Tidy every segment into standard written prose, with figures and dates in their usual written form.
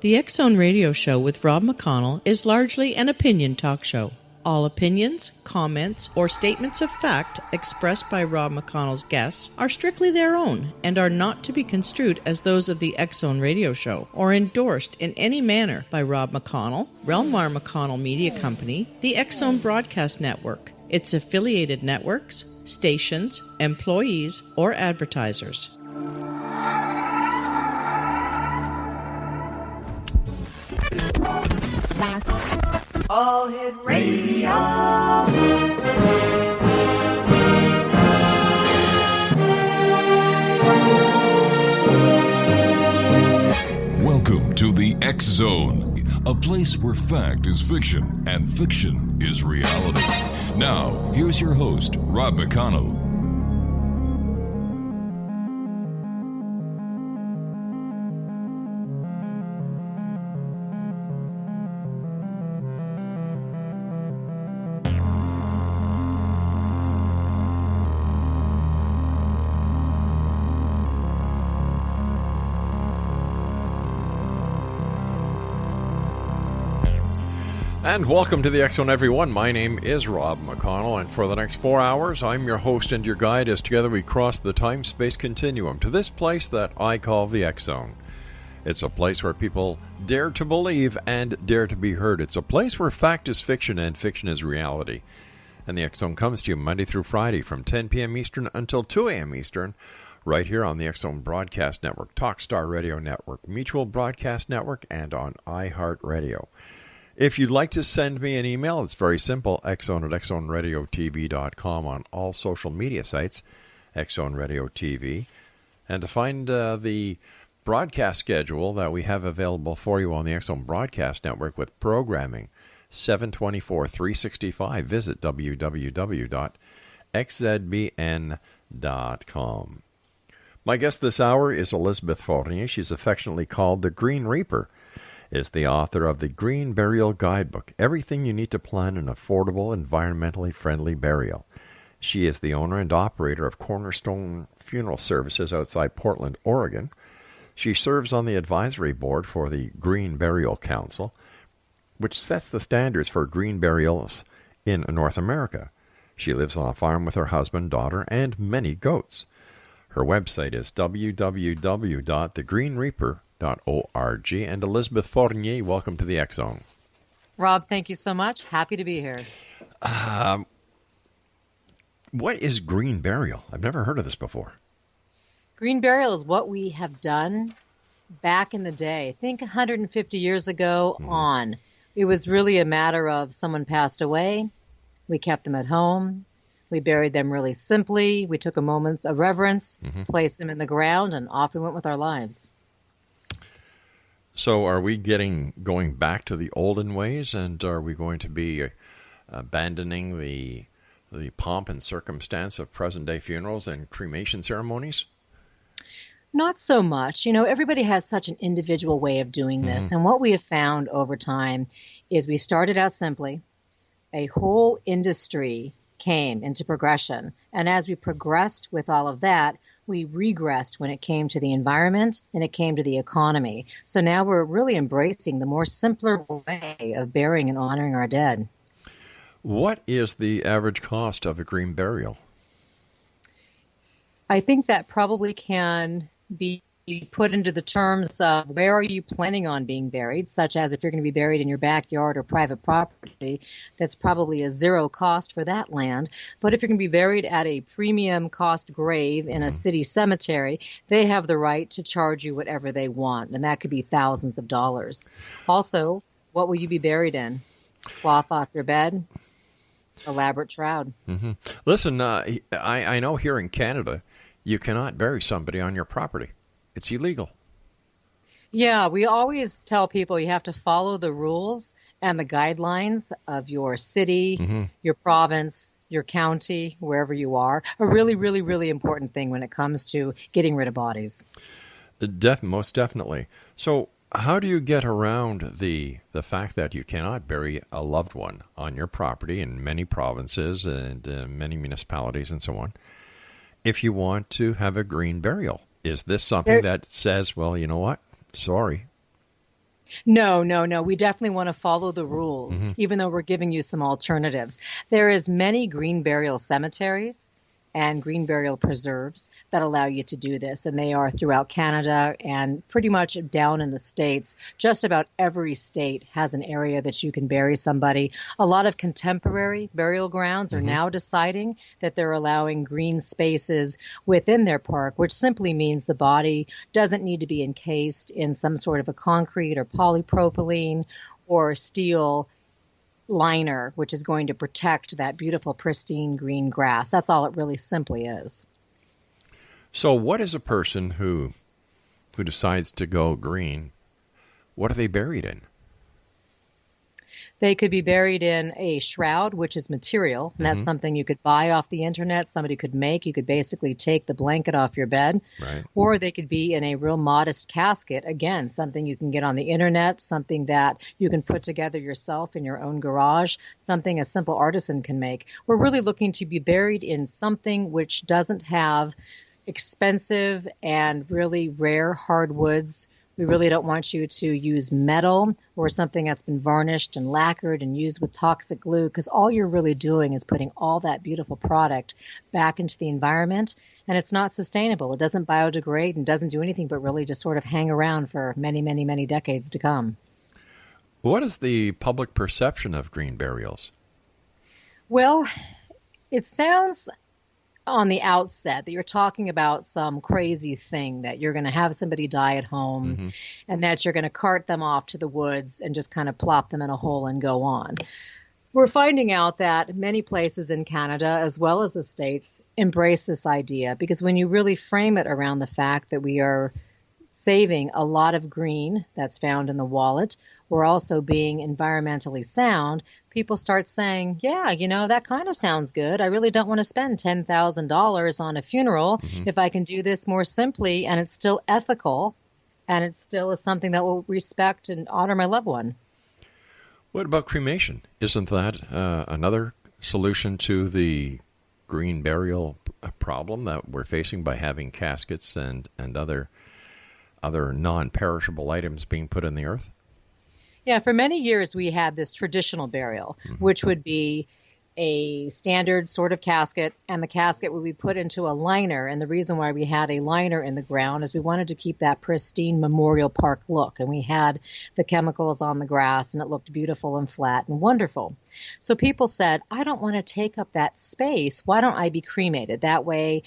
The X-Zone Radio Show with Rob McConnell is largely an opinion talk show. All opinions, comments, or statements of fact expressed by Rob McConnell's guests are strictly their own and are not to be construed as those of the X-Zone Radio Show or endorsed in any manner by Rob McConnell, rel-mar McConnell Media Company, the X-Zone Broadcast Network, its affiliated networks, stations, employees, or advertisers. All Hit Radio. Welcome to the X Zone, a place where fact is fiction and fiction is reality. Now, here's your host, Rob McConnell. And welcome to the X-Zone, everyone. My name is Rob McConnell, and for the next 4 hours, I'm your host and your guide as together we cross the time-space continuum to this place that I call the X-Zone. It's a place where people dare to believe and dare to be heard. It's a place where fact is fiction and fiction is reality. And the X-Zone comes to you Monday through Friday from 10 p.m. Eastern until 2 a.m. Eastern, right here on the X-Zone Broadcast Network, Talkstar Radio Network, Mutual Broadcast Network, and on iHeartRadio. If you'd like to send me an email, it's very simple, xzone@xzoneradiotv.com on all social media sites, X-Zone Radio TV. And to find the broadcast schedule that we have available for you on the X-Zone Broadcast Network with programming, 7/24/365, visit www.xzbn.com. My guest this hour is Elizabeth Fournier. She's affectionately called the Green Reaper. Is the author of the Green Burial Guidebook, Everything You Need to Plan an Affordable, Environmentally Friendly Burial. She is the owner and operator of Cornerstone Funeral Services outside Portland, Oregon. She serves on the advisory board for the Green Burial Council, which sets the standards for green burials in North America. She lives on a farm with her husband, daughter, and many goats. Her website is www.thegreenreaper.org. And Elizabeth Fournier, welcome to the X-Zone. Rob, thank you so much. Happy to be here. What is green burial? I've never heard of this before. Green burial is what we have done back in the day. Think 150 years ago on. It was really a matter of someone passed away. We kept them at home. We buried them really simply. We took a moment of reverence, placed them in the ground, and off we went with our lives. So are we going back to the olden ways, and are we going to be abandoning the pomp and circumstance of present-day funerals and cremation ceremonies? Not so much. You know, everybody has such an individual way of doing this. And what we have found over time is we started out simply. A whole industry came into progression. And as we progressed with all of that, we regressed when it came to the environment and it came to the economy. So now we're really embracing the more simpler way of burying and honoring our dead. What is the average cost of a green burial? I think that probably can be put into the terms of where are you planning on being buried, such as if you're going to be buried in your backyard or private property, that's probably a zero cost for that land. But if you're going to be buried at a premium cost grave in a city cemetery, they have the right to charge you whatever they want, and that could be thousands of dollars. Also, what will you be buried in? Cloth off your bed? Elaborate shroud. Listen, I know here in Canada, you cannot bury somebody on your property. It's illegal. Yeah, we always tell people you have to follow the rules and the guidelines of your city, your province, your county, wherever you are. A really, really, really important thing when it comes to getting rid of bodies. Most definitely. So how do you get around the fact that you cannot bury a loved one on your property in many provinces and many municipalities and so on if you want to have a green burial? Is this something that says, well, you know what? Sorry. No. We definitely want to follow the rules, even though we're giving you some alternatives. There is many green burial cemeteries and green burial preserves that allow you to do this. And they are throughout Canada and pretty much down in the States. Just about every state has an area that you can bury somebody. A lot of contemporary burial grounds are now deciding that they're allowing green spaces within their park, which simply means the body doesn't need to be encased in some sort of a concrete or polypropylene or steel liner, which is going to protect that beautiful, pristine green grass. That's all it really simply is. So what is a person who decides to go green, what are they buried in? They could be buried in a shroud, which is material, and that's something you could buy off the internet, somebody could make. You could basically take the blanket off your bed. Right. Or they could be in a real modest casket, again, something you can get on the internet, something that you can put together yourself in your own garage, something a simple artisan can make. We're really looking to be buried in something which doesn't have expensive and really rare hardwoods. We really don't want you to use metal or something that's been varnished and lacquered and used with toxic glue, because all you're really doing is putting all that beautiful product back into the environment, and it's not sustainable. It doesn't biodegrade and doesn't do anything but really just sort of hang around for many, many, many decades to come. What is the public perception of green burials? Well, it sounds on the outset that you're talking about some crazy thing, that you're going to have somebody die at home and that you're going to cart them off to the woods and just kind of plop them in a hole and go on. We're finding out that many places in Canada, as well as the States, embrace this idea, because when you really frame it around the fact that we are saving a lot of green that's found in the wallet, we're also being environmentally sound, people start saying, yeah, you know, that kind of sounds good. I really don't want to spend $10,000 on a funeral if I can do this more simply, and it's still ethical, and it still is something that will respect and honor my loved one. What about cremation? Isn't that another solution to the green burial problem that we're facing by having caskets and other non-perishable items being put in the earth? Yeah, for many years we had this traditional burial, which would be a standard sort of casket, and the casket would be put into a liner. And the reason why we had a liner in the ground is we wanted to keep that pristine memorial park look. And we had the chemicals on the grass, and it looked beautiful and flat and wonderful. So people said, I don't want to take up that space. Why don't I be cremated? That way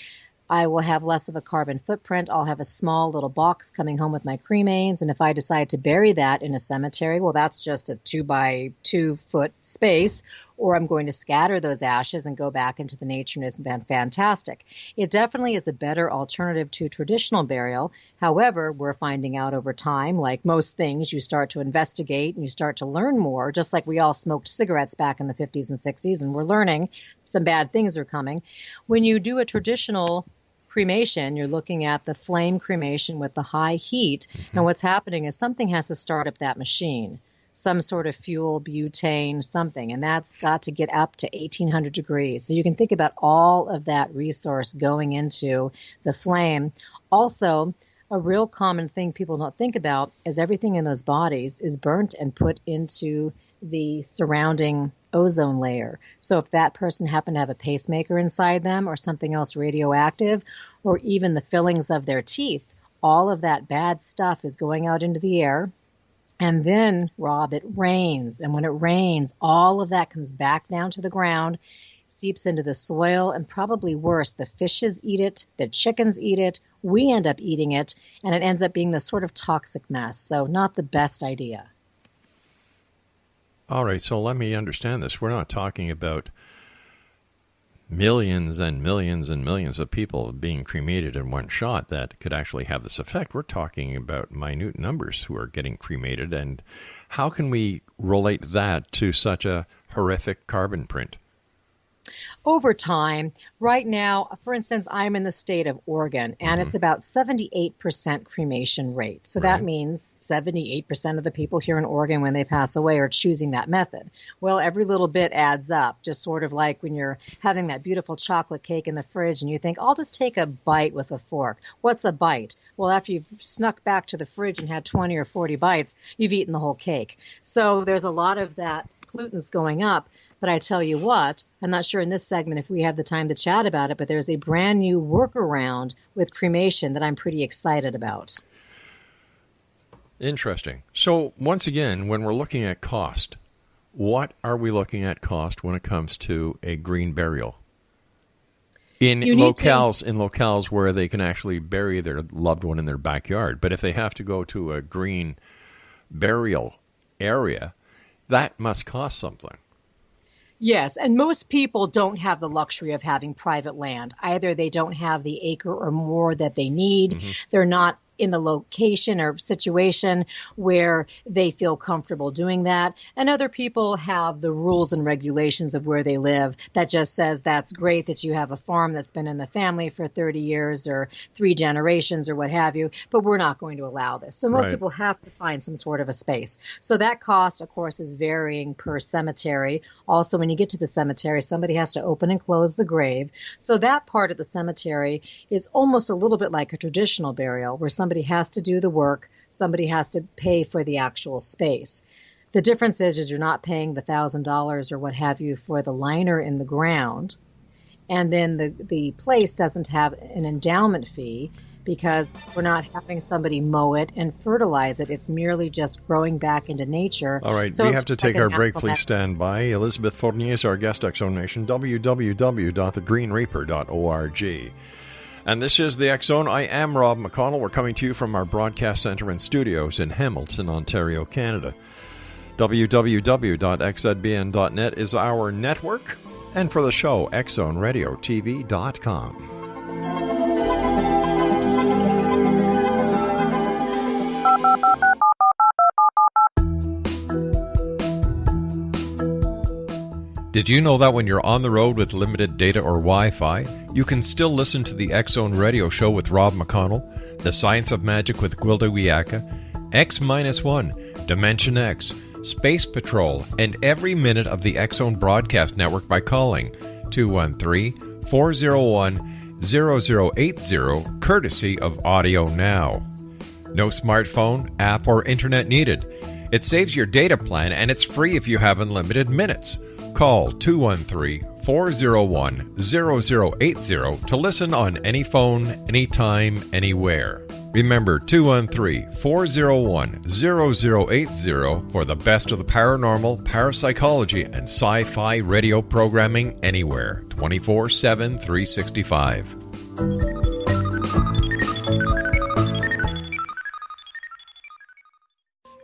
I will have less of a carbon footprint. I'll have a small little box coming home with my cremains. And if I decide to bury that in a cemetery, well, that's just a 2 by 2 foot space, or I'm going to scatter those ashes and go back into the nature, and it's fantastic. It definitely is a better alternative to traditional burial. However, we're finding out over time, like most things, you start to investigate and you start to learn more, just like we all smoked cigarettes back in the 50s and 60s, and we're learning some bad things are coming. When you do a traditional cremation, you're looking at the flame cremation with the high heat. And what's happening is something has to start up that machine, some sort of fuel, butane, something. And that's got to get up to 1800 degrees. So you can think about all of that resource going into the flame. Also, a real common thing people don't think about is everything in those bodies is burnt and put into the surrounding ozone layer. So if that person happened to have a pacemaker inside them or something else radioactive, or even the fillings of their teeth, all of that bad stuff is going out into the air. And then, Rob, it rains. And when it rains, all of that comes back down to the ground, seeps into the soil, and probably worse, the fishes eat it, the chickens eat it, we end up eating it, and it ends up being this sort of toxic mess. So not the best idea. All right, so let me understand this. We're not talking about millions and millions and millions of people being cremated in one shot that could actually have this effect. We're talking about minute numbers who are getting cremated, and how can we relate that to such a horrific carbon print? over time, right now, for instance, I'm in the state of Oregon, and it's about 78% cremation rate. So that means 78% of the people here in Oregon, when they pass away, are choosing that method. Well, every little bit adds up, just sort of like when you're having that beautiful chocolate cake in the fridge and you think, I'll just take a bite with a fork. What's a bite? Well, after you've snuck back to the fridge and had 20 or 40 bites, you've eaten the whole cake. So there's a lot of that pollutants going up. But I tell you what, I'm not sure in this segment if we have the time to chat about it, but there's a brand new workaround with cremation that I'm pretty excited about. Interesting. So once again, when we're looking at cost, what are we looking at cost when it comes to a green burial? In locales where they can actually bury their loved one in their backyard. But if they have to go to a green burial area, that must cost something. Yes, and most people don't have the luxury of having private land. Either they don't have the acre or more that they need. They're not in the location or situation where they feel comfortable doing that. And other people have the rules and regulations of where they live that just says that's great that you have a farm that's been in the family for 30 years or 3 generations or what have you, but we're not going to allow this. So most people have to find some sort of a space. So that cost, of course, is varying per cemetery. Also, when you get to the cemetery, somebody has to open and close the grave. So that part of the cemetery is almost a little bit like a traditional burial where somebody has to do the work, somebody has to pay for the actual space. The difference is you're not paying the $1,000 or what have you for the liner in the ground, and then the place doesn't have an endowment fee because we're not having somebody mow it and fertilize it. It's merely just growing back into nature. All right, we have to take our break. Please stand by. Elizabeth Fournier is our guest, X Zone Nation, www.thegreenreaper.org. And this is the X Zone. I am Rob McConnell. We're coming to you from our broadcast center and studios in Hamilton, Ontario, Canada. www.xzbn.net is our network. And for the show, xzoneradiotv.com. Did you know that when you're on the road with limited data or Wi-Fi, you can still listen to the X Zone Radio Show with Rob McConnell, The Science of Magic with Gwilda Wiyaka, X-1, Dimension X, Space Patrol, and every minute of the X Zone broadcast network by calling 213-401-0080, courtesy of Audio Now. No smartphone, app, or internet needed. It saves your data plan and it's free if you have unlimited minutes. Call 213-401-0080 to listen on any phone, anytime, anywhere. Remember 213-401-0080 for the best of the paranormal, parapsychology, and sci-fi radio programming anywhere, 24/7, 365.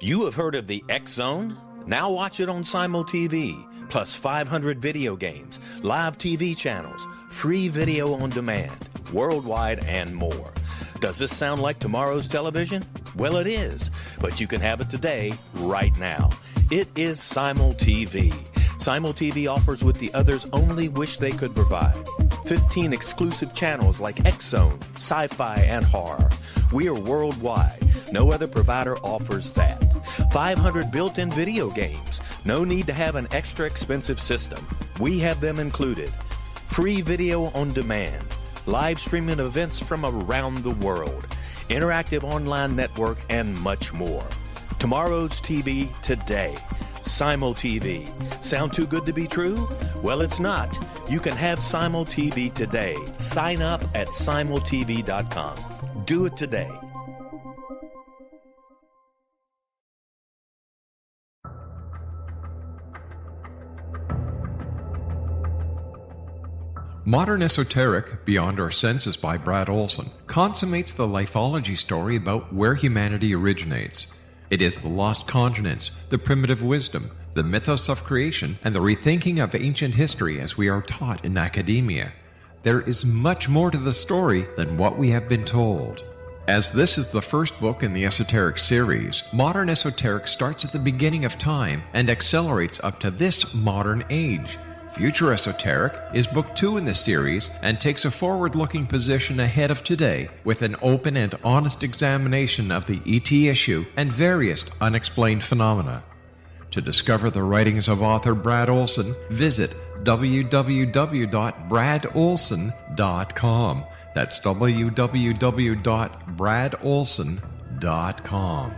You have heard of the X Zone? Now watch it on Simul TV. Plus 500 video games, live TV channels, free video on demand, worldwide, and more. Does this sound like tomorrow's television? Well, it is, but you can have it today, right now. It is Simul TV. Simul TV offers what the others only wish they could provide. 15 exclusive channels like X Zone, sci-fi, and horror. We are worldwide. No other provider offers that. 500 built-in video games. No need to have an extra expensive system. We have them included. Free video on demand. Live streaming events from around the world. Interactive online network and much more. Tomorrow's TV today. Simul TV. Sound too good to be true? Well, it's not. You can have Simul TV today. Sign up at simultv.com. Do it today. Modern Esoteric, Beyond Our Senses by Brad Olson, consummates the lifeology story about where humanity originates. It is the lost continents, the primitive wisdom, the mythos of creation, and the rethinking of ancient history as we are taught in academia. There is much more to the story than what we have been told. As this is the first book in the Esoteric series, Modern Esoteric starts at the beginning of time and accelerates up to this modern age. Future Esoteric is book 2 in the series and takes a forward-looking position ahead of today with an open and honest examination of the ET issue and various unexplained phenomena. To discover the writings of author Brad Olson, visit www.bradolson.com. That's www.bradolson.com.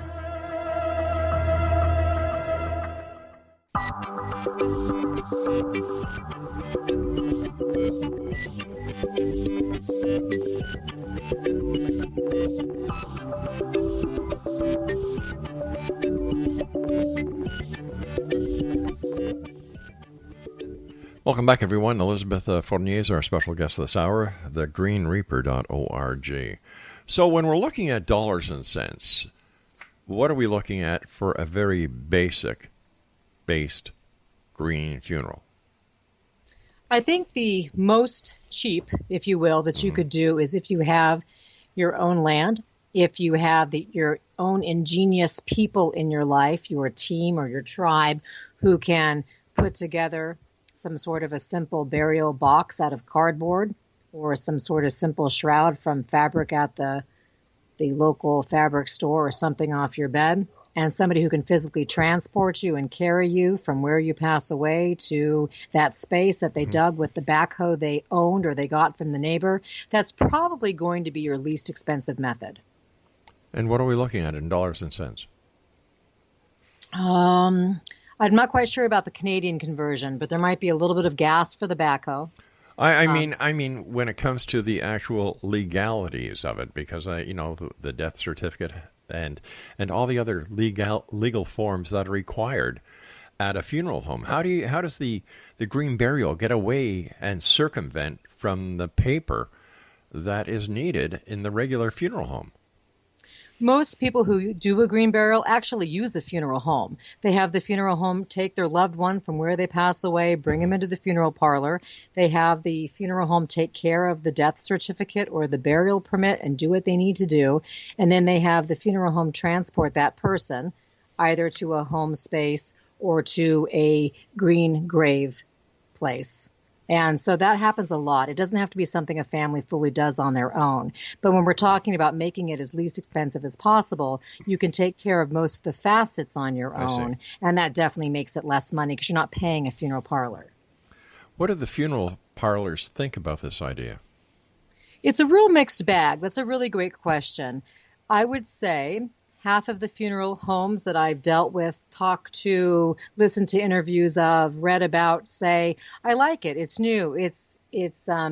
Welcome back, everyone. Elizabeth Fournier is our special guest this hour, thegreenreaper.org. So when we're looking at dollars and cents, what are we looking at for a very basic-based green funeral? I think the most cheap, if you will, that you could do is if you have your own land, if you have your own ingenious people in your life, your team or your tribe, who can put together some sort of a simple burial box out of cardboard or some sort of simple shroud from fabric at the local fabric store or something off your bed, and somebody who can physically transport you and carry you from where you pass away to that space that they dug with the backhoe they owned or they got from the neighbor, that's probably going to be your least expensive method. And what are we looking at in dollars and cents? I'm not quite sure about the Canadian conversion, but there might be a little bit of gas for the backhoe. I mean, when it comes to the actual legalities of it, because the death certificate and all the other legal forms that are required at a funeral home. How does the green burial get away and circumvent from the paper that is needed in the regular funeral home? Most people who do a green burial actually use a funeral home. They have the funeral home take their loved one from where they pass away, bring them into the funeral parlor. They have the funeral home take care of the death certificate or the burial permit and do what they need to do. And then they have the funeral home transport that person either to a home space or to a green grave place. And so that happens a lot. It doesn't have to be something a family fully does on their own. But when we're talking about making it as least expensive as possible, you can take care of most of the facets on your own. And that definitely makes it less money because you're not paying a funeral parlor. What do the funeral parlors think about this idea? It's a real mixed bag. That's a really great question. I would say half of the funeral homes that I've dealt with, talked to, listened to interviews of, read about, say, I like it. It's new. It's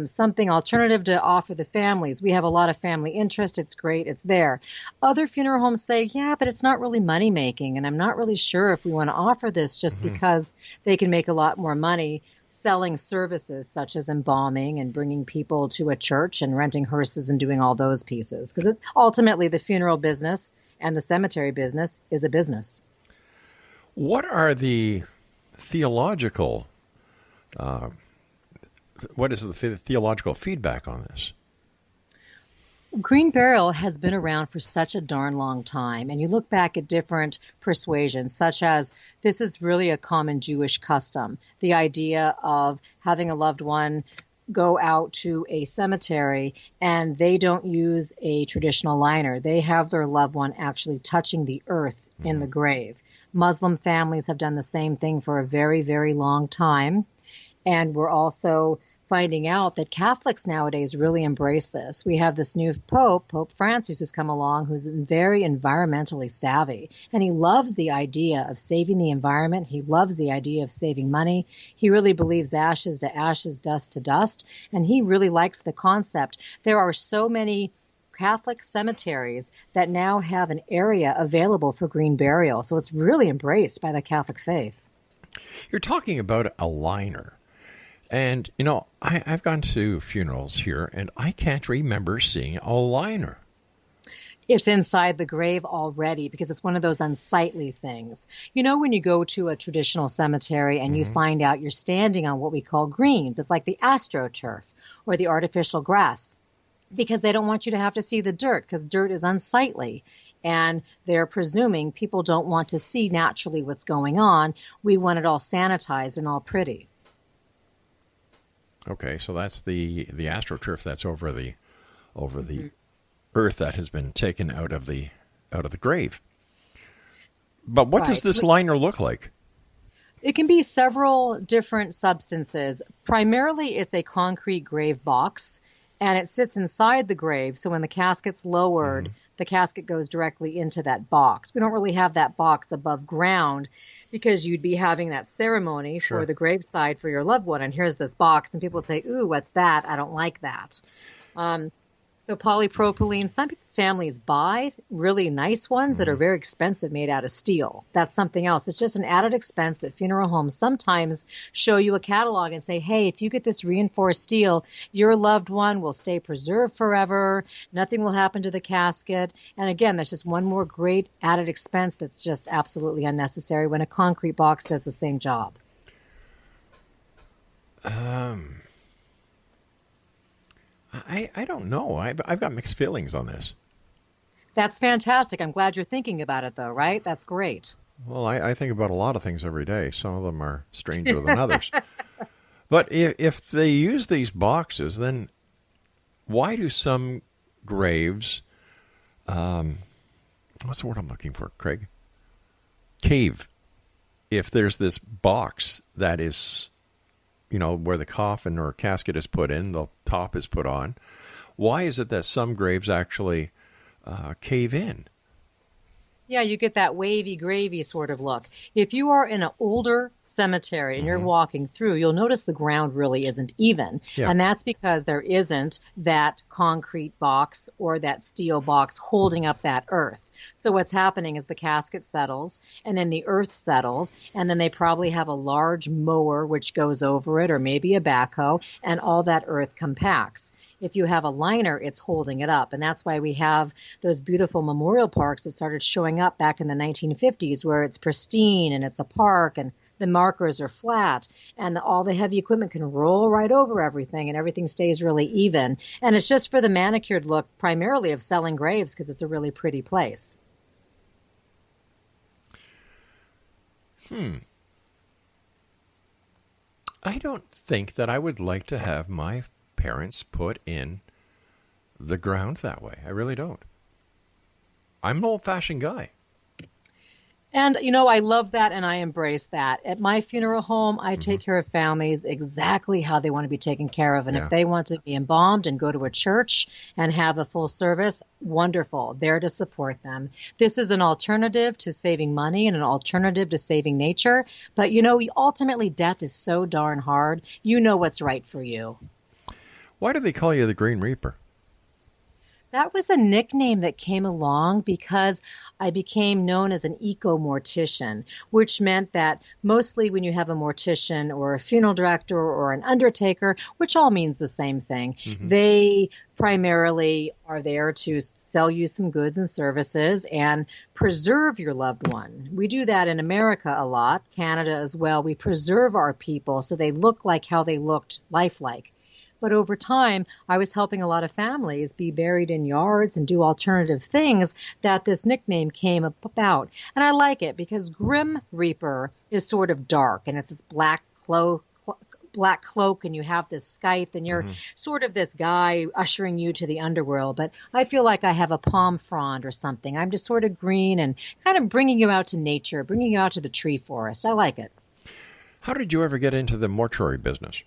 something alternative to offer the families. We have a lot of family interest. It's great. It's there. Other funeral homes say, yeah, but it's not really money making. And I'm not really sure if we want to offer this just because they can make a lot more money selling services such as embalming and bringing people to a church and renting hearses and doing all those pieces. Because ultimately the funeral business and the cemetery business is a business. What are the theological, what is the theological feedback on this? Green burial has been around for such a darn long time. And you look back at different persuasions, such as this is really a common Jewish custom. The idea of having a loved one go out to a cemetery and they don't use a traditional liner. They have their loved one actually touching the earth in the grave. Muslim families have done the same thing for a very, very long time. And we're also finding out that Catholics nowadays really embrace this. We have this new Pope, Pope Francis, who's come along, who's very environmentally savvy. And he loves the idea of saving the environment. He loves the idea of saving money. He really believes ashes to ashes, dust to dust. And he really likes the concept. There are so many Catholic cemeteries that now have an area available for green burial. So it's really embraced by the Catholic faith. You're talking about a liner. And, I've gone to funerals here, and I can't remember seeing a liner. It's inside the grave already because it's one of those unsightly things. When you go to a traditional cemetery and you find out you're standing on what we call greens, it's like the astroturf or the artificial grass, because they don't want you to have to see the dirt because dirt is unsightly. And they're presuming people don't want to see naturally what's going on. We want it all sanitized and all pretty. Okay, so that's the astroturf that's over the earth that has been taken out of the grave. But what does this liner look like? It can be several different substances. Primarily, it's a concrete grave box, and it sits inside the grave. So when the casket's lowered, the casket goes directly into that box. We don't really have that box above ground because you'd be having that ceremony for the graveside for your loved one. And here's this box, and people would say, "Ooh, what's that? I don't like that." So polypropylene, some families buy really nice ones that are very expensive made out of steel. That's something else. It's just an added expense that funeral homes sometimes show you a catalog and say, hey, if you get this reinforced steel, your loved one will stay preserved forever. Nothing will happen to the casket. And again, that's just one more great added expense that's just absolutely unnecessary when a concrete box does the same job. I don't know. I've got mixed feelings on this. That's fantastic. I'm glad you're thinking about it, though, right? That's great. Well, I think about a lot of things every day. Some of them are stranger than others. But if they use these boxes, then why do some graves, what's the word I'm looking for, Craig? Cave. If there's this box that is, where the coffin or casket is put in, the top is put on, why is it that some graves actually cave in? Yeah, you get that wavy, gravy sort of look. If you are in an older cemetery and you're walking through, you'll notice the ground really isn't even. Yeah. And that's because there isn't that concrete box or that steel box holding up that earth. So what's happening is the casket settles, and then the earth settles, and then they probably have a large mower which goes over it, or maybe a backhoe, and all that earth compacts. If you have a liner, it's holding it up. And that's why we have those beautiful memorial parks that started showing up back in the 1950s, where it's pristine and it's a park and the markers are flat and all the heavy equipment can roll right over everything and everything stays really even. And it's just for the manicured look primarily of selling graves because it's a really pretty place. I don't think that I would like to have my parents put in the ground that way. I really don't. I'm an old-fashioned guy. And, I love that and I embrace that. At my funeral home, I take care of families exactly how they want to be taken care of. And if they want to be embalmed and go to a church and have a full service, wonderful. There to support them. This is an alternative to saving money and an alternative to saving nature. But, ultimately death is so darn hard. You know what's right for you. Why do they call you the Green Reaper? That was a nickname that came along because I became known as an eco-mortician, which meant that mostly when you have a mortician or a funeral director or an undertaker, which all means the same thing, they primarily are there to sell you some goods and services and preserve your loved one. We do that in America a lot, Canada as well. We preserve our people so they look like how they looked lifelike. But over time, I was helping a lot of families be buried in yards and do alternative things that this nickname came about. And I like it because Grim Reaper is sort of dark and it's this black cloak and you have this scythe and you're sort of this guy ushering you to the underworld. But I feel like I have a palm frond or something. I'm just sort of green and kind of bringing you out to nature, bringing you out to the tree forest. I like it. How did you ever get into the mortuary business?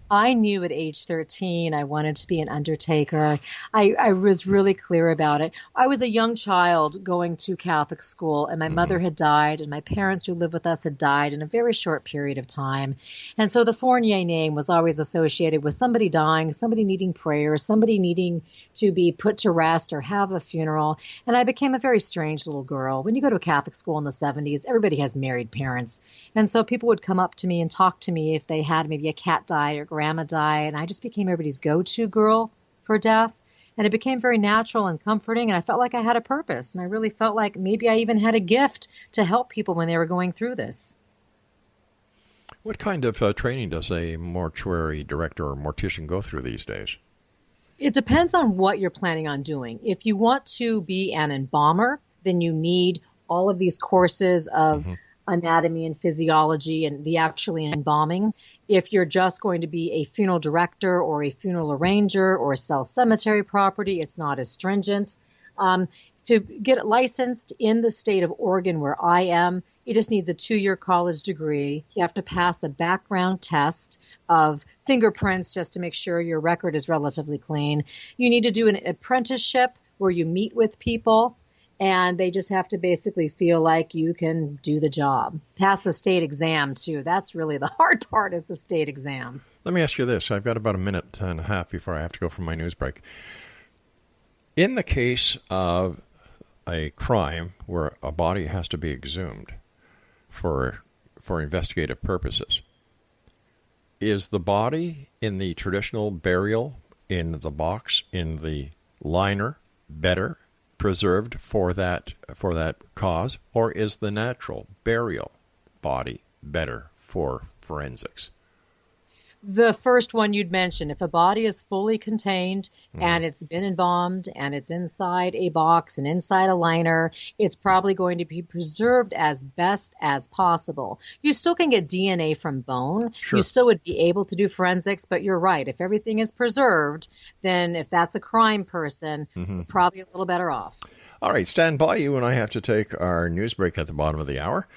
I knew at age 13 I wanted to be an undertaker. I was really clear about it. I was a young child going to Catholic school, and my mother had died, and my parents who lived with us had died in a very short period of time. And so the Fournier name was always associated with somebody dying, somebody needing prayer, somebody needing to be put to rest or have a funeral. And I became a very strange little girl. When you go to a Catholic school in the 70s, everybody has married parents. And so people would come up to me and talk to me if they had maybe a cat die or grandma die, and I just became everybody's go-to girl for death. And it became very natural and comforting, and I felt like I had a purpose, and I really felt like maybe I even had a gift to help people when they were going through this. What kind of training does a mortuary director or mortician go through these days? It depends on what you're planning on doing. If you want to be an embalmer, then you need all of these courses of anatomy and physiology and the actually embalming. If you're just going to be a funeral director or a funeral arranger or sell cemetery property, it's not as stringent. To get licensed in the state of Oregon where I am, it just needs a 2-year college degree. You have to pass a background test of fingerprints just to make sure your record is relatively clean. You need to do an apprenticeship where you meet with people, and they just have to basically feel like you can do the job. Pass the state exam, too. That's really the hard part, is the state exam. Let me ask you this. I've got about a minute and a half before I have to go for my news break. In the case of a crime where a body has to be exhumed for investigative purposes, is the body in the traditional burial, in the box, in the liner, better preserved for that cause, or is the natural burial body better for forensics? The first one you'd mentioned, if a body is fully contained and it's been embalmed and it's inside a box and inside a liner, it's probably going to be preserved as best as possible. You still can get DNA from bone. Sure. You still would be able to do forensics, but you're right. If everything is preserved, then if that's a crime person, probably a little better off. All right, stand by. You and I have to take our news break at the bottom of the hour.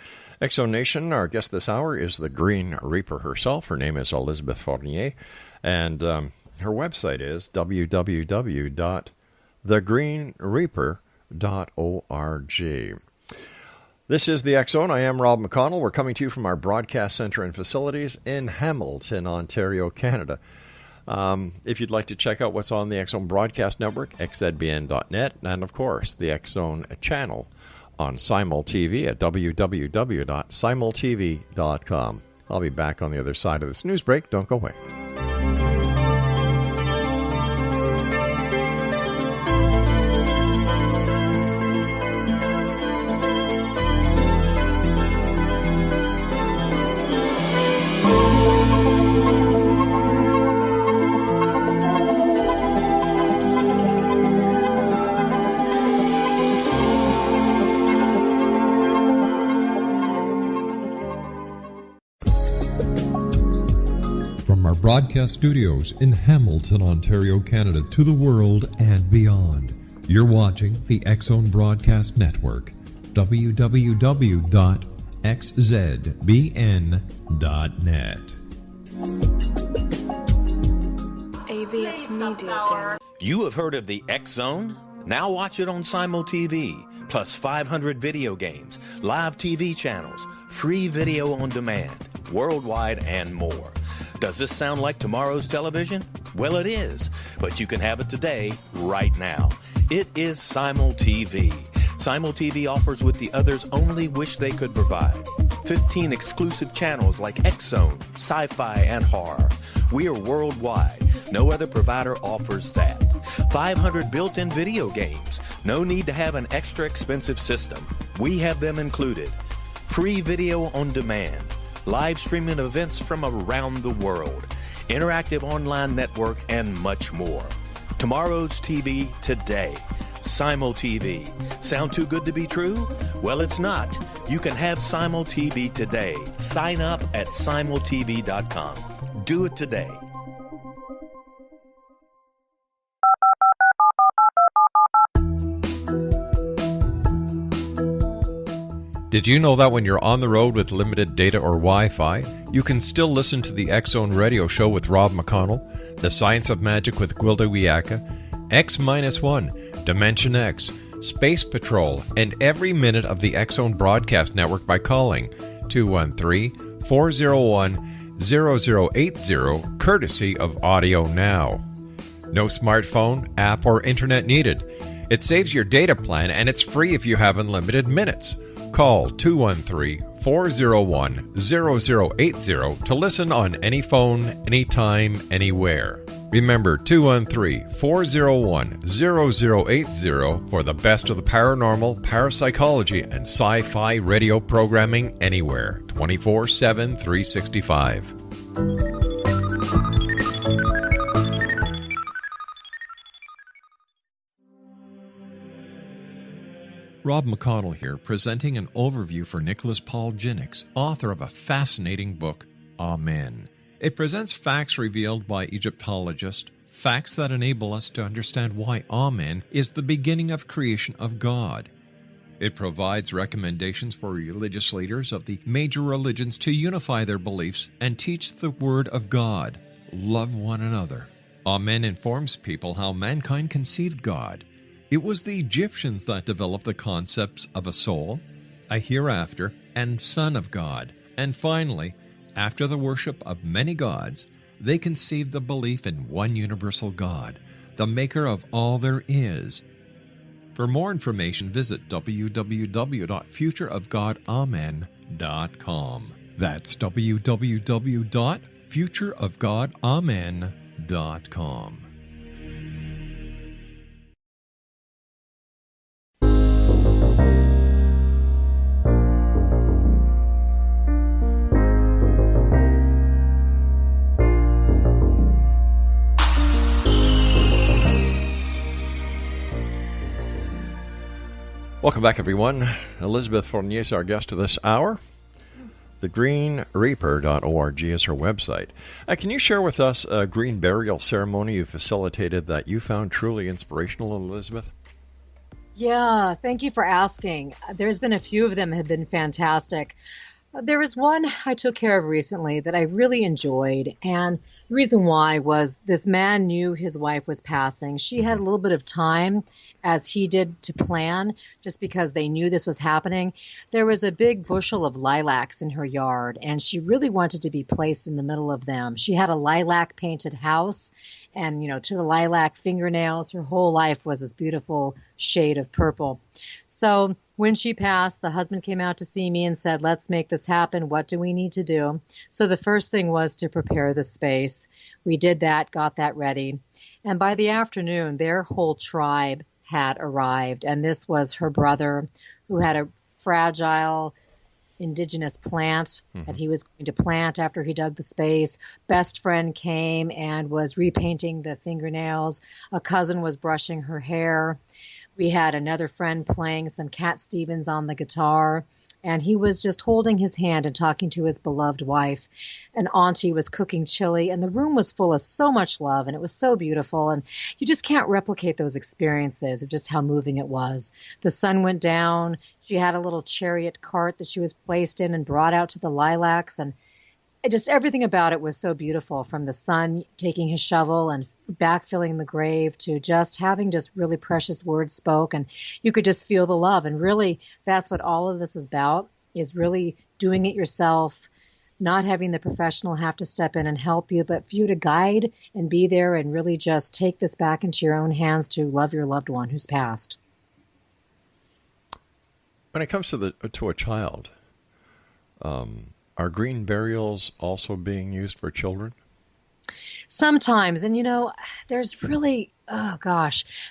Exo Nation, our guest this hour is the Green Reaper herself. Her name is Elizabeth Fournier, and her website is www.thegreenreaper.org. This is the X Zone. I am Rob McConnell. We're coming to you from our broadcast center and facilities in Hamilton, Ontario, Canada. If you'd like to check out what's on the X Zone Broadcast Network, xzbn.net, and of course, the X Zone channel on Simul TV at www.simultv.com. I'll be back on the other side of this news break. Don't go away. Broadcast studios in Hamilton, Ontario, Canada, to the world and beyond. You're watching the X Zone Broadcast Network, www.xzbn.net. AVS Media Demo. You have heard of the X Zone? Now watch it on Simul TV, plus 500 video games, live TV channels, free video on demand, worldwide, and more. Does this sound like tomorrow's television? Well, it is, but you can have it today, right now. It is Simul TV. Simul TV offers what the others only wish they could provide. 15 exclusive channels like X-Zone, Sci-Fi, and Horror. We are worldwide. No other provider offers that. 500 built-in video games. No need to have an extra expensive system. We have them included. Free video on demand. Live streaming events from around the world, interactive online network, and much more. Tomorrow's TV today. Simul TV. Sound too good to be true? Well, it's not. You can have Simul TV today. Sign up at simultv.com. Do it today. Did you know that when you're on the road with limited data or Wi-Fi, you can still listen to the X Zone Radio Show with Rob McConnell, The Science of Magic with Gwilda Wiyaka, X-1, Dimension X, Space Patrol, and every minute of the X Zone Broadcast Network by calling 213-401-0080, courtesy of Audio Now. No smartphone, app, or internet needed. It saves your data plan, and it's free if you have unlimited minutes. Call 213-401-0080 to listen on any phone, anytime, anywhere. Remember 213-401-0080 for the best of the paranormal, parapsychology, and sci-fi radio programming anywhere, 24/7, 365. Rob McConnell here, presenting an overview for Nicholas Paul Jennings, author of a fascinating book, Amen, It presents facts revealed by Egyptologists, facts that enable us to understand why Amen is the beginning of creation of God. It provides recommendations for religious leaders of the major religions to unify their beliefs and teach the Word of God. Love one another. Amen informs people how mankind conceived God. It was the Egyptians that developed the concepts of a soul, a hereafter, and Son of God. And finally, after the worship of many gods, they conceived the belief in one universal God, the maker of all there is. For more information, visit www.futureofgodamen.com. That's www.futureofgodamen.com. Welcome back, everyone. Elizabeth Fournier is our guest this hour. TheGreenReaper.org is her website. Can you share with us a green burial ceremony you facilitated that you found truly inspirational, Elizabeth? Yeah, thank you for asking. There's been a few of them have been fantastic. There was one I took care of recently that I really enjoyed, and the reason why was this man knew his wife was passing. She had a little bit of time, as he did, to plan, just because they knew this was happening. There was a big bushel of lilacs in her yard, and she really wanted to be placed in the middle of them. She had a lilac-painted house, and, to the lilac fingernails, her whole life was this beautiful shade of purple. So when she passed, the husband came out to see me and said, let's make this happen. What do we need to do? So the first thing was to prepare the space. We did that, got that ready. And by the afternoon, their whole tribe had arrived. And this was her brother, who had a fragile indigenous plant that he was going to plant after he dug the space. Best friend came and was repainting the fingernails. A cousin was brushing her hair. We had another friend playing some Cat Stevens on the guitar, and he was just holding his hand and talking to his beloved wife. An auntie was cooking chili, and the room was full of so much love, and it was so beautiful, and you just can't replicate those experiences of just how moving it was. The sun went down. She had a little chariot cart that she was placed in and brought out to the lilacs, and just everything about it was so beautiful, from the son taking his shovel and backfilling the grave to just having just really precious words spoke, and you could just feel the love. And really, that's what all of this is about, is really doing it yourself, not having the professional have to step in and help you, but for you to guide and be there and really just take this back into your own hands to love your loved one who's passed. When it comes to a child, are green burials also being used for children? Sometimes. And, there's really,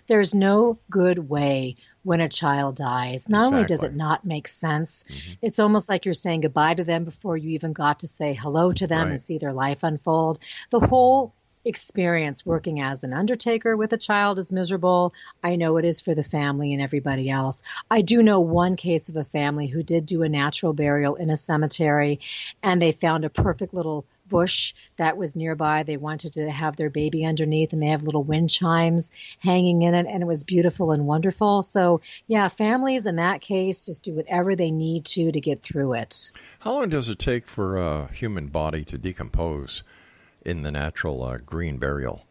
there's no good way when a child dies. Not only does it not make sense, it's almost like you're saying goodbye to them before you even got to say hello to them and see their life unfold. The whole experience working as an undertaker with a child is miserable. I know it is for the family and everybody else. I do know one case of a family who did do a natural burial in a cemetery, and they found a perfect little bush that was nearby. They wanted to have their baby underneath, and they have little wind chimes hanging in it, and it was beautiful and wonderful. So, yeah, families in that case just do whatever they need to get through it. How long does it take for a human body to decompose in the natural green burial?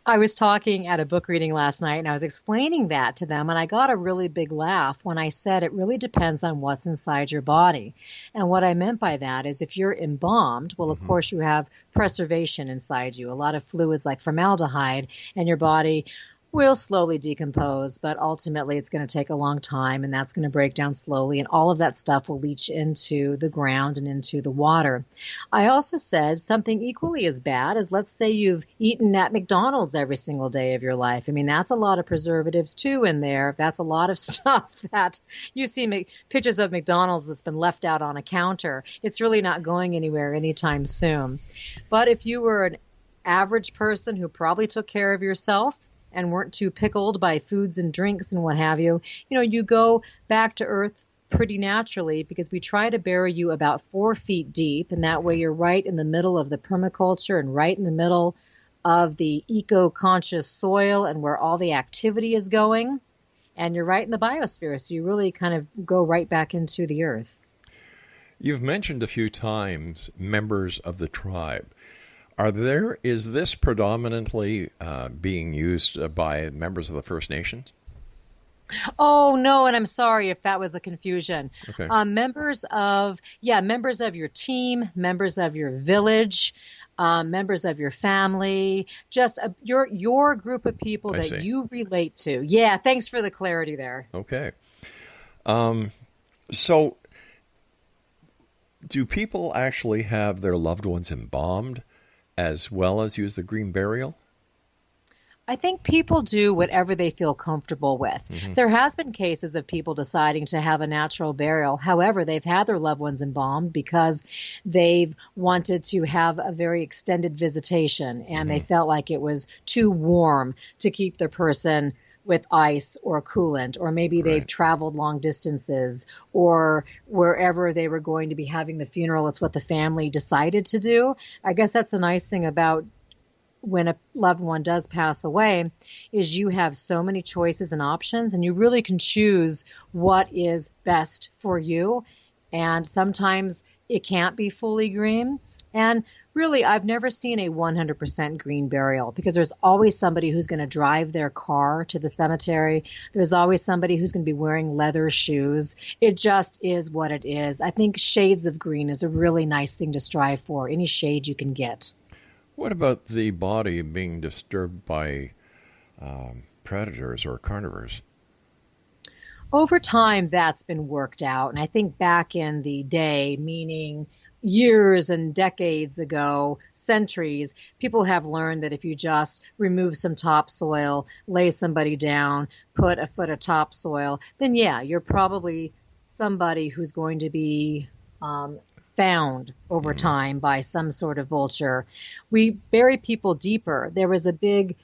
I was talking at a book reading last night, and I was explaining that to them, and I got a really big laugh when I said it really depends on what's inside your body. And what I meant by that is if you're embalmed, well, of course, you have preservation inside you, a lot of fluids like formaldehyde, and your body will slowly decompose, but ultimately it's going to take a long time, and that's going to break down slowly, and all of that stuff will leach into the ground and into the water. I also said something equally as bad as, let's say you've eaten at McDonald's every single day of your life. I mean, that's a lot of preservatives too in there. That's a lot of stuff that you see pictures of McDonald's that's been left out on a counter. It's really not going anywhere anytime soon. But if you were an average person who probably took care of yourself and weren't too pickled by foods and drinks and what have you, you go back to earth pretty naturally because we try to bury you about 4 feet deep, and that way you're right in the middle of the permaculture and right in the middle of the eco-conscious soil and where all the activity is going. And you're right in the biosphere, so you really kind of go right back into the earth. You've mentioned a few times members of the tribe. Is this predominantly being used by members of the First Nations? Oh, no, and I'm sorry if that was a confusion. Okay. Members of your team, members of your village, members of your family, just your group of people that you relate to. Yeah, thanks for the clarity there. Okay. So do people actually have their loved ones embalmed as well as use the green burial? I think people do whatever they feel comfortable with. Mm-hmm. There has been cases of people deciding to have a natural burial. However, they've had their loved ones embalmed because they've wanted to have a very extended visitation and they felt like it was too warm to keep their person with ice or coolant, or maybe they've traveled long distances, or wherever they were going to be having the funeral, it's what the family decided to do. I guess that's a nice thing about when a loved one does pass away, is you have so many choices and options, and you really can choose what is best for you. And sometimes it can't be fully green. And really, I've never seen a 100% green burial because there's always somebody who's going to drive their car to the cemetery. There's always somebody who's going to be wearing leather shoes. It just is what it is. I think shades of green is a really nice thing to strive for, any shade you can get. What about the body being disturbed by predators or carnivores? Over time, that's been worked out. And I think back in the day, meaning years and decades ago, centuries, people have learned that if you just remove some topsoil, lay somebody down, put a foot of topsoil, then yeah, you're probably somebody who's going to be found over time by some sort of vulture. We bury people deeper. There was a big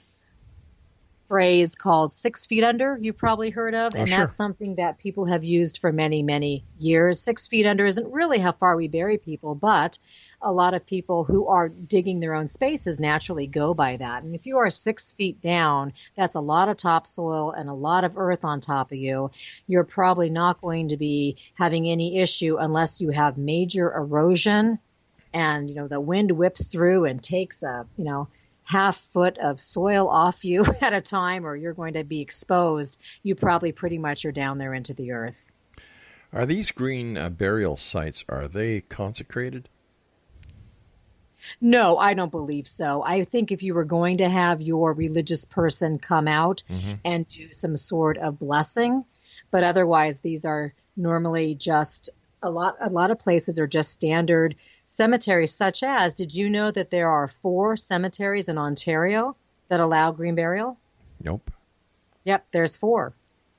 phrase called 6 feet under you've probably heard of, and that's something that people have used for many, many years. 6 feet under isn't really how far we bury people, but a lot of people who are digging their own spaces naturally go by that. And if you are 6 feet down, that's a lot of topsoil and a lot of earth on top of you. You're probably not going to be having any issue unless you have major erosion and, the wind whips through and takes a, half foot of soil off you at a time, or you're going to be exposed. You probably pretty much are down there into the earth. Are these green burial sites, are they consecrated? No, I don't believe so. I think if you were going to have your religious person come out and do some sort of blessing, but otherwise these are normally just a lot of places are just standard cemeteries, such as, did you know that there are 4 cemeteries in Ontario that allow green burial? Nope. Yep, there's 4.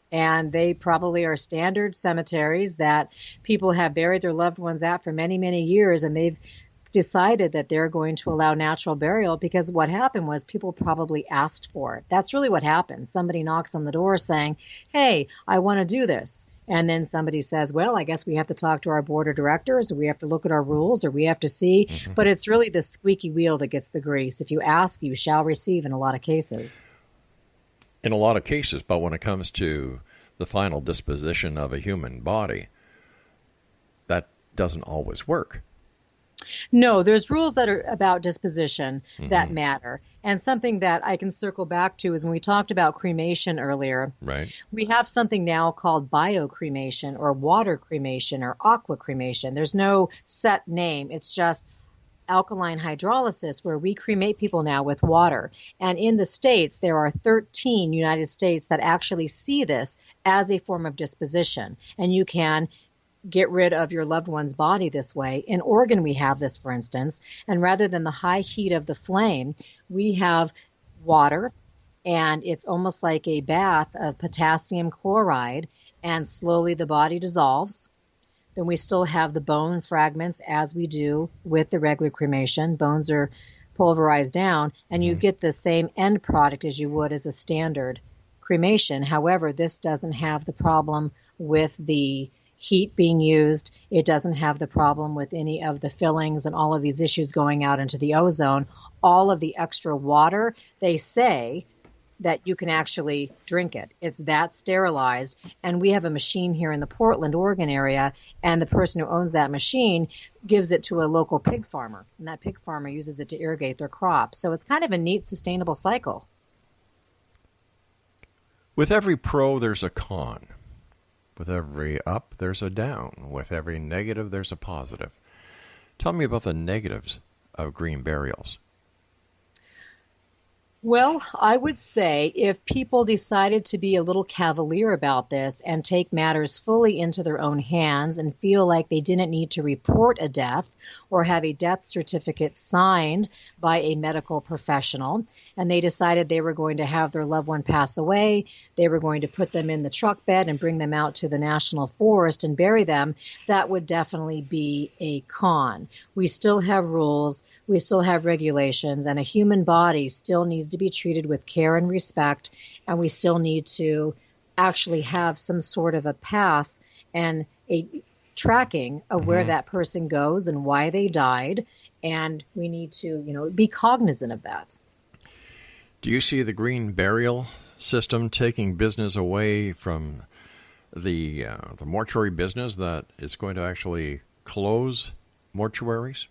And they probably are standard cemeteries that people have buried their loved ones at for many, many years, and they've decided that they're going to allow natural burial because what happened was people probably asked for it. That's really what happens. Somebody knocks on the door saying, hey, I want to do this. And then somebody says, well, I guess we have to talk to our board of directors, or we have to look at our rules, or we have to see. But it's really the squeaky wheel that gets the grease. If you ask, you shall receive in a lot of cases. In a lot of cases, but when it comes to the final disposition of a human body, that doesn't always work. No, there's rules that are about disposition that matter. And something that I can circle back to is when we talked about cremation earlier, we have something now called biocremation or water cremation or aqua cremation. There's no set name. It's just alkaline hydrolysis, where we cremate people now with water. And in the States, there are 13 United States that actually see this as a form of disposition. And you can get rid of your loved one's body this way. In Oregon, we have this, for instance, and rather than the high heat of the flame, we have water, and it's almost like a bath of potassium chloride, and slowly the body dissolves. Then we still have the bone fragments, as we do with the regular cremation. Bones are pulverized down, and you get the same end product as you would as a standard cremation. However, this doesn't have the problem with the heat being used. It doesn't have the problem with any of the fillings and all of these issues going out into the ozone. All of the extra water, they say that you can actually drink it. It's that sterilized. And we have a machine here in the Portland, Oregon area, and the person who owns that machine gives it to a local pig farmer. And that pig farmer uses it to irrigate their crops. So it's kind of a neat, sustainable cycle. With every pro, there's a con. With every up, there's a down. With every negative, there's a positive. Tell me about the negatives of green burials. Well, I would say if people decided to be a little cavalier about this and take matters fully into their own hands and feel like they didn't need to report a death or have a death certificate signed by a medical professional, and they decided they were going to have their loved one pass away, they were going to put them in the truck bed and bring them out to the national forest and bury them, that would definitely be a con. We still have rules, we still have regulations, and a human body still needs to be treated with care and respect, and we still need to actually have some sort of a path and a tracking of where that person goes and why they died, and we need to, be cognizant of that. Do you see the green burial system taking business away from the mortuary business that is going to actually close mortuaries?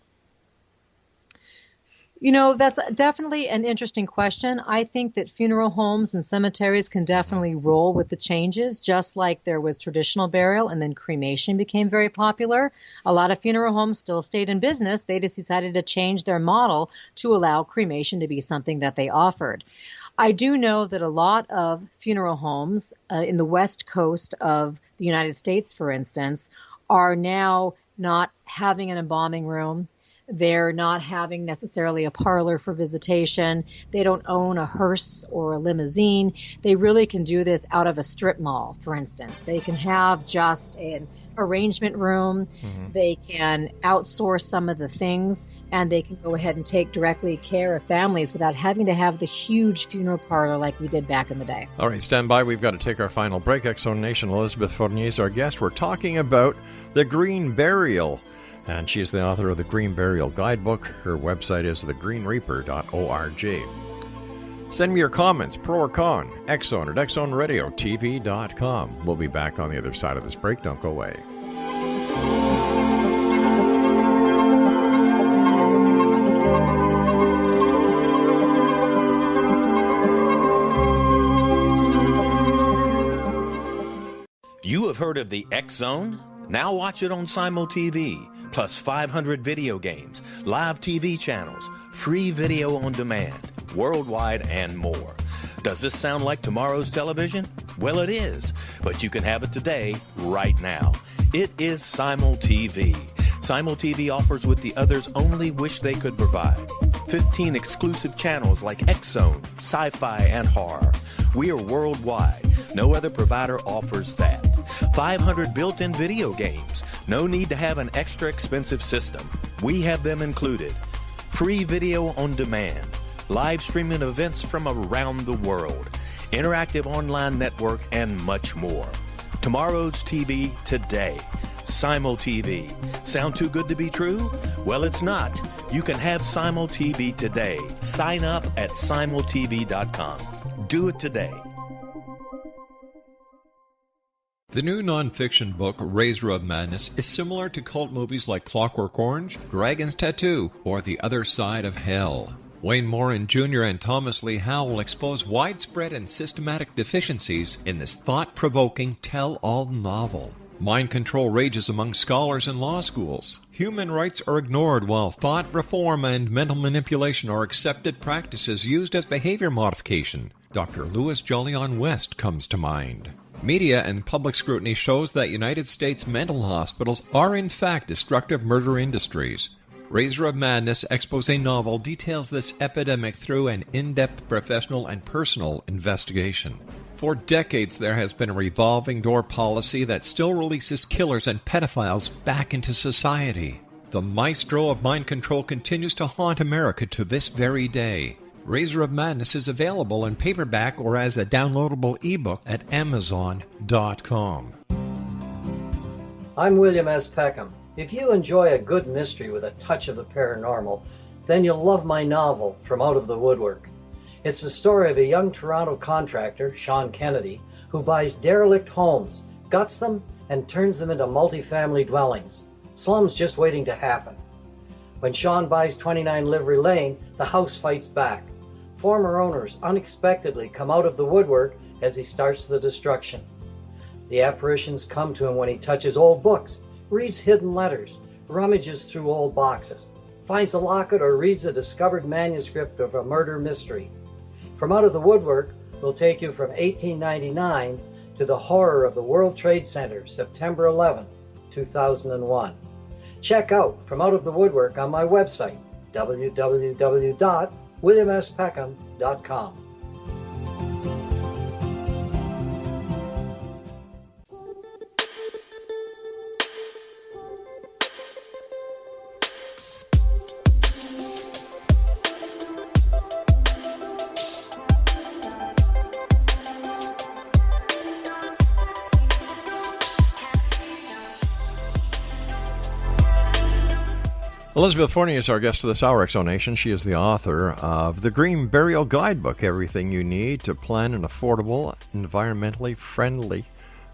That's definitely an interesting question. I think that funeral homes and cemeteries can definitely roll with the changes, just like there was traditional burial and then cremation became very popular. A lot of funeral homes still stayed in business. They just decided to change their model to allow cremation to be something that they offered. I do know that a lot of funeral homes in the west coast of the United States, for instance, are now not having an embalming room. They're not having necessarily a parlor for visitation. They don't own a hearse or a limousine. They really can do this out of a strip mall, for instance. They can have just an arrangement room. They can outsource some of the things, and they can go ahead and take directly care of families without having to have the huge funeral parlor like we did back in the day. All right, stand by. We've got to take our final break. X-Zone Nation, Elizabeth Fournier is our guest. We're talking about the green burial. And she's the author of the Green Burial Guidebook. Her website is thegreenreaper.org. Send me your comments, pro or con, X-Zone at XZoneRadioTV.com. We'll be back on the other side of this break. Don't go away. You have heard of the X-Zone? Now watch it on Simul TV, plus 500 video games, live TV channels, free video on demand, worldwide, and more. Does this sound like tomorrow's television? Well, it is, but you can have it today, right now. It is Simul TV. Simul TV offers what the others only wish they could provide. 15 exclusive channels like X-Zone, Sci-Fi, and Horror. We are worldwide. No other provider offers that. 500 built-in video games. No need to have an extra expensive system. We have them included. Free video on demand. Live streaming events from around the world. Interactive online network, and much more. Tomorrow's TV today. Simul TV. Sound too good to be true? Well, it's not. You can have Simul TV today. Sign up at simultv.com. Do it today. The new nonfiction book, Razor of Madness, is similar to cult movies like Clockwork Orange, Dragon's Tattoo, or The Other Side of Hell. Wayne Morin Jr. and Thomas Lee Howell expose widespread and systematic deficiencies in this thought-provoking tell-all novel. Mind control rages among scholars in law schools. Human rights are ignored while thought reform and mental manipulation are accepted practices used as behavior modification. Dr. Louis Jolyon West comes to mind. Media and public scrutiny shows that United States mental hospitals are in fact destructive murder industries. Razor of Madness expose novel details this epidemic through an in-depth professional and personal investigation. For decades, there has been a revolving door policy that still releases killers and pedophiles back into society. The maestro of mind control continues to haunt America to this very day. Razor of Madness is available in paperback or as a downloadable ebook at Amazon.com. I'm William S. Peckham. If you enjoy a good mystery with a touch of the paranormal, then you'll love my novel, From Out of the Woodwork. It's the story of a young Toronto contractor, Sean Kennedy, who buys derelict homes, guts them, and turns them into multifamily dwellings. Slums just waiting to happen. When Sean buys 29 Livery Lane, the house fights back. Former owners unexpectedly come out of the woodwork as he starts the destruction. The apparitions come to him when he touches old books, reads hidden letters, rummages through old boxes, finds a locket, or reads a discovered manuscript of a murder mystery. From Out of the Woodwork will take you from 1899 to the horror of the World Trade Center, September 11, 2001. Check out From Out of the Woodwork on my website, www.williamspeckham.com. Elizabeth Fournier is our guest of this hour, Exonation. She is the author of The Green Burial Guidebook, everything you need to plan an affordable, environmentally friendly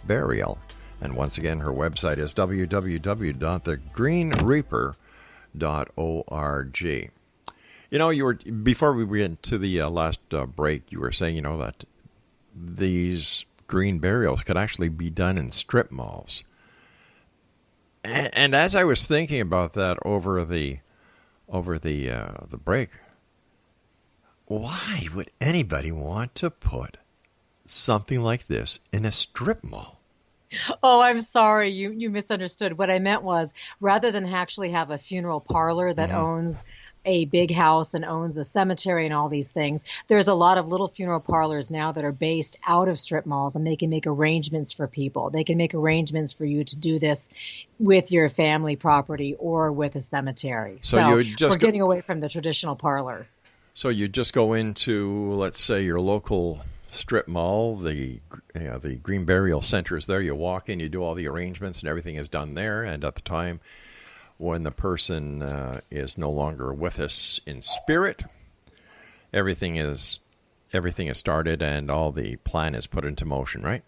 burial. And once again, her website is www.thegreenreaper.org. You know, before we went to the last break, you were saying, that these green burials could actually be done in strip malls. And as I was thinking about that over the break, why would anybody want to put something like this in a strip mall? Oh, I'm sorry. You misunderstood. What I meant was, rather than actually have a funeral parlor that owns a big house and owns a cemetery and all these things, there's a lot of little funeral parlors now that are based out of strip malls, and they can make arrangements for people. They can make arrangements for you to do this with your family property or with a cemetery. So we're getting away from the traditional parlor. So you just go into, let's say, your local strip mall, the Green Burial Center is there. You walk in, you do all the arrangements, and everything is done there. And at the time when the person is no longer with us in spirit, everything is started and all the plan is put into motion, right?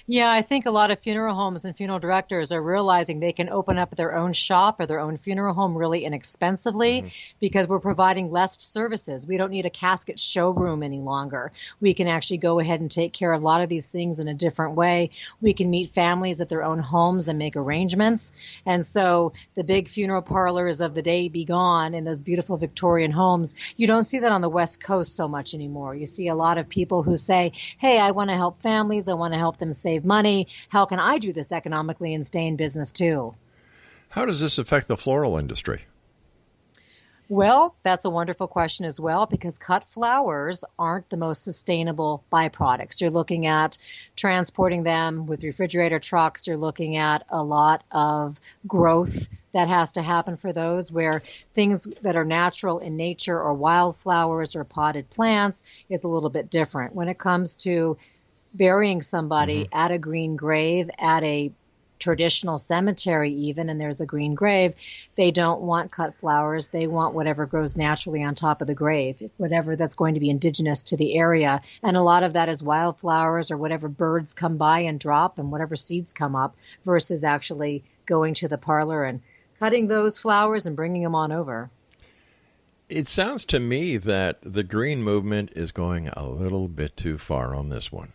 Yeah, I think a lot of funeral homes and funeral directors are realizing they can open up their own shop or their own funeral home really inexpensively because we're providing less services. We don't need a casket showroom any longer. We can actually go ahead and take care of a lot of these things in a different way. We can meet families at their own homes and make arrangements. And so the big funeral parlors of the day be gone in those beautiful Victorian homes. You don't see that on the West Coast so much anymore. You see a lot of people who say, hey, I want to help families. I want to help them save money. How can I do this economically and stay in business too? How does this affect the floral industry? Well, that's a wonderful question as well, because cut flowers aren't the most sustainable byproducts. You're looking at transporting them with refrigerator trucks. You're looking at a lot of growth that has to happen for those, where things that are natural in nature or wildflowers or potted plants is a little bit different. When it comes to burying somebody at a green grave, at a traditional cemetery even, and there's a green grave, they don't want cut flowers. They want whatever grows naturally on top of the grave, whatever that's going to be indigenous to the area. And a lot of that is wildflowers or whatever birds come by and drop and whatever seeds come up, versus actually going to the parlor and cutting those flowers and bringing them on over. It sounds to me that the green movement is going a little bit too far on this one.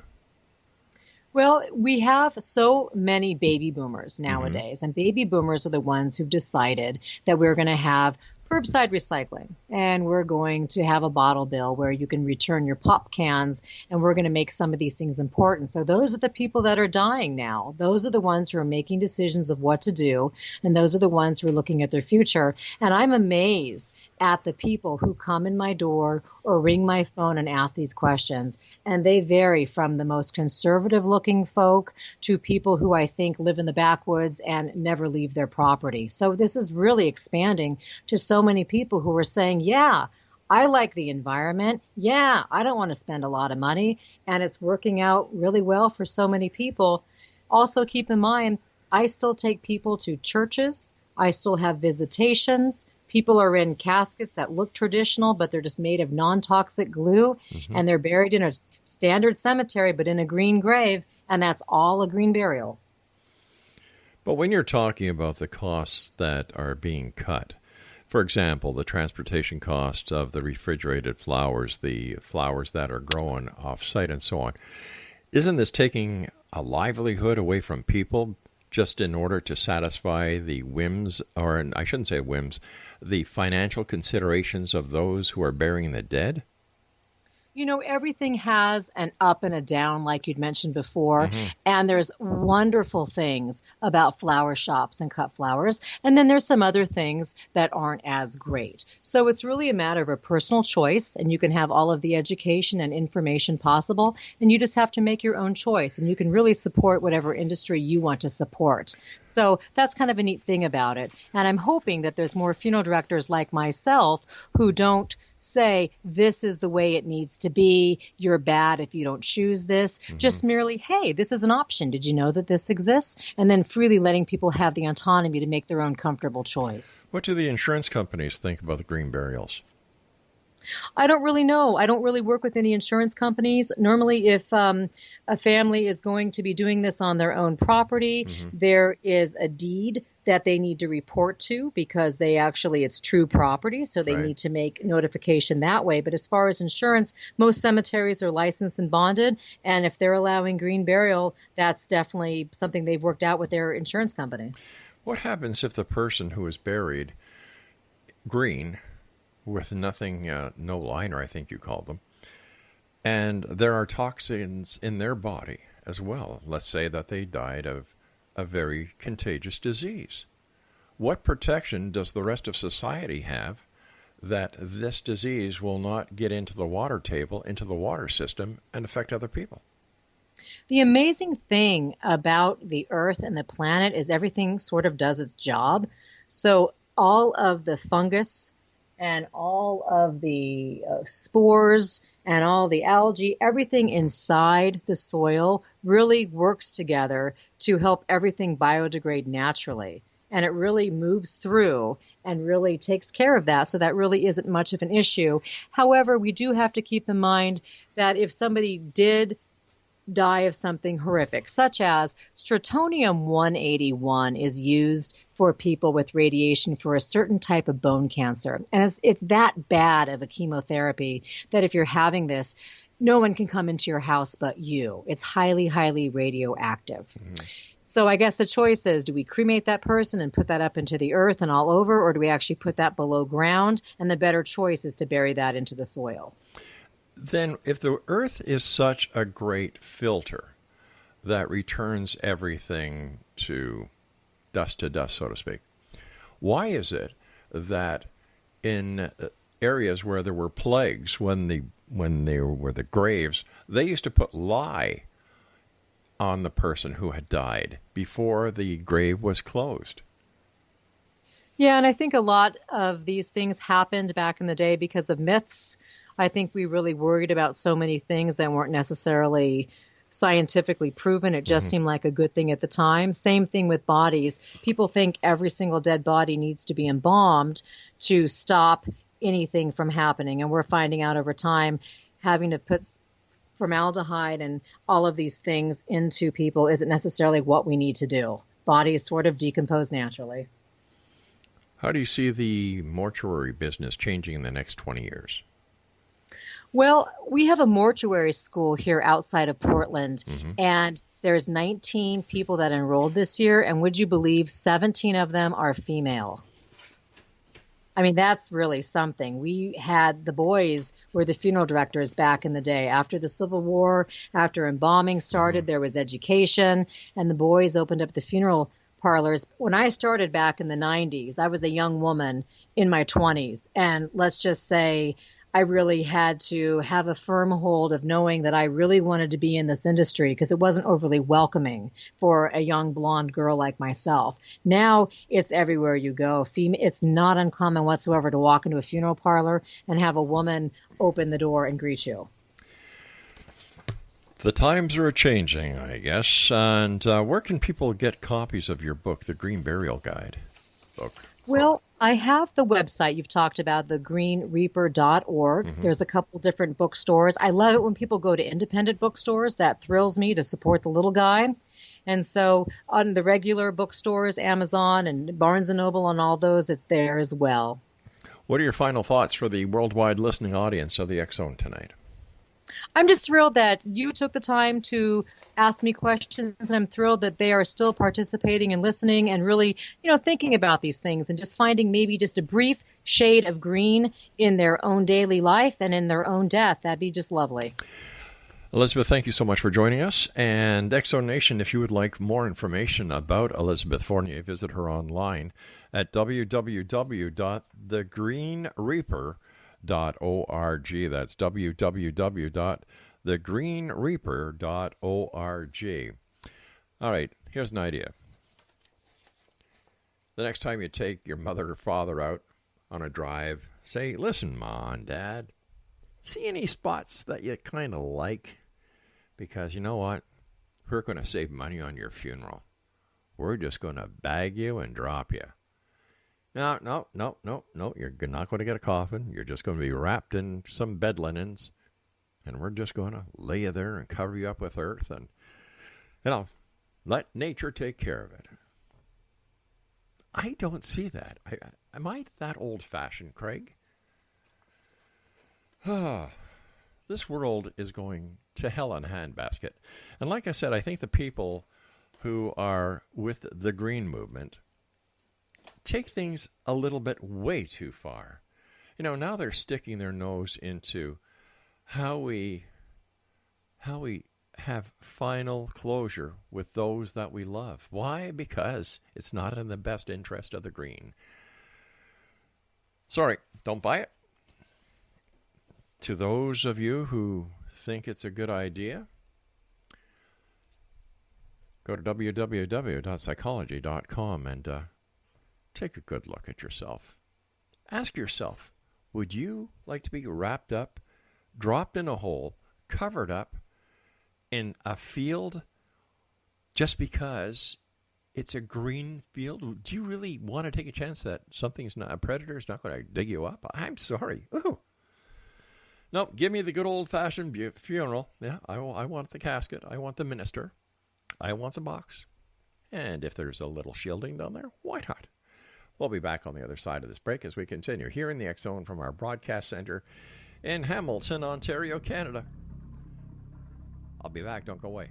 Well, we have so many baby boomers nowadays, and baby boomers are the ones who've decided that we're going to have curbside recycling, and we're going to have a bottle bill where you can return your pop cans, and we're going to make some of these things important. So those are the people that are dying now. Those are the ones who are making decisions of what to do, and those are the ones who are looking at their future. And I'm amazed at the people who come in my door or ring my phone and ask these questions. And they vary from the most conservative looking folk to people who I think live in the backwoods and never leave their property. So this is really expanding to so many people who are saying, yeah, I like the environment. Yeah, I don't want to spend a lot of money. And it's working out really well for so many people. Also keep in mind, I still take people to churches. I still have visitations. People are in caskets that look traditional, but they're just made of non-toxic glue, and they're buried in a standard cemetery, but in a green grave, and that's all a green burial. But when you're talking about the costs that are being cut, for example, the transportation cost of the refrigerated flowers, the flowers that are grown off-site and so on, isn't this taking a livelihood away from people just in order to satisfy the whims, or I shouldn't say whims, the financial considerations of those who are burying the dead? You know, everything has an up and a down, like you'd mentioned before. And there's wonderful things about flower shops and cut flowers. And then there's some other things that aren't as great. So it's really a matter of a personal choice. And you can have all of the education and information possible. And you just have to make your own choice. And you can really support whatever industry you want to support. So that's kind of a neat thing about it. And I'm hoping that there's more funeral directors like myself who don't say, this is the way it needs to be, you're bad if you don't choose this. Just merely, hey, this is an option. Did you know that this exists? And then freely letting people have the autonomy to make their own comfortable choice. What do the insurance companies think about the green burials? I don't really know. I don't really work with any insurance companies. Normally, if a family is going to be doing this on their own property, there is a deed that they need to report to because it's true property. So they need to make notification that way. But as far as insurance, most cemeteries are licensed and bonded. And if they're allowing green burial, that's definitely something they've worked out with their insurance company. What happens if the person who is buried green with nothing, no liner, I think you call them, and there are toxins in their body as well? Let's say that they died of a very contagious disease. What protection does the rest of society have that this disease will not get into the water table, into the water system, and affect other people? The amazing thing about the Earth and the planet is everything sort of does its job. So all of the fungus and all of the spores and all the algae, everything inside the soil really works together to help everything biodegrade naturally. And it really moves through and really takes care of that. So that really isn't much of an issue. However, we do have to keep in mind that if somebody did die of something horrific, such as stratonium-181 is used for people with radiation for a certain type of bone cancer. And it's that bad of a chemotherapy that if you're having this, no one can come into your house but you. It's highly, highly radioactive. So I guess the choice is, do we cremate that person and put that up into the earth and all over, or do we actually put that below ground? And the better choice is to bury that into the soil. Then if the earth is such a great filter that returns everything to dust, so to speak, why is it that in areas where there were plagues, when there were the graves, they used to put lye on the person who had died before the grave was closed? Yeah, and I think a lot of these things happened back in the day because of myths. I think we really worried about so many things that weren't necessarily scientifically proven. It just seemed like a good thing at the time. Same thing with bodies. People think every single dead body needs to be embalmed to stop anything from happening. And we're finding out over time having to put formaldehyde and all of these things into people isn't necessarily what we need to do. Bodies sort of decompose naturally. How do you see the mortuary business changing in the next 20 years? Well, we have a mortuary school here outside of Portland, and there's 19 people that enrolled this year, and would you believe 17 of them are female? I mean, that's really something. We had the boys were the funeral directors back in the day. After the Civil War, after embalming started, there was education, and the boys opened up the funeral parlors. When I started back in the 90s, I was a young woman in my 20s, and let's just say I really had to have a firm hold of knowing that I really wanted to be in this industry because it wasn't overly welcoming for a young blonde girl like myself. Now it's everywhere you go. It's not uncommon whatsoever to walk into a funeral parlor and have a woman open the door and greet you. The times are changing, I guess. And where can people get copies of your book, The Green Burial Guide book? Well, I have the website you've talked about, thegreenreaper.org. Mm-hmm. There's a couple different bookstores. I love it when people go to independent bookstores. That thrills me to support the little guy. And so on the regular bookstores, Amazon and Barnes & Noble and all those, it's there as well. What are your final thoughts for the worldwide listening audience of the X Zone tonight? I'm just thrilled that you took the time to ask me questions, and I'm thrilled that they are still participating and listening and really, thinking about these things and just finding maybe just a brief shade of green in their own daily life and in their own death. That'd be just lovely. Elizabeth, thank you so much for joining us. And X Zone Nation, if you would like more information about Elizabeth Fournier, visit her online at www.thegreenreaper.org. That's www.thegreenreaper.org. All right, here's an idea. The next time you take your mother or father out on a drive, say, listen, Ma and Dad, see any spots that you kind of like? Because you know what? We're going to save money on your funeral. We're just going to bag you and drop you. No. You're not going to get a coffin. You're just going to be wrapped in some bed linens. And we're just going to lay you there and cover you up with earth. And, let nature take care of it. I don't see that. Am I that old-fashioned, Craig? This world is going to hell in a handbasket. And like I said, I think the people who are with the green movement take things a little bit way too far. Now they're sticking their nose into how we have final closure with those that we love. Why? Because it's not in the best interest of the green. Sorry, don't buy it. To those of you who think it's a good idea, go to www.psychology.com and take a good look at yourself. Ask yourself, would you like to be wrapped up, dropped in a hole, covered up in a field just because it's a green field? Do you really want to take a chance that a predator's not going to dig you up? I'm sorry. Ooh. No, give me the good old-fashioned funeral. Yeah, I want the casket. I want the minister. I want the box. And if there's a little shielding down there, why not? We'll be back on the other side of this break as we continue here in the X Zone from our broadcast center in Hamilton, Ontario, Canada. I'll be back. Don't go away.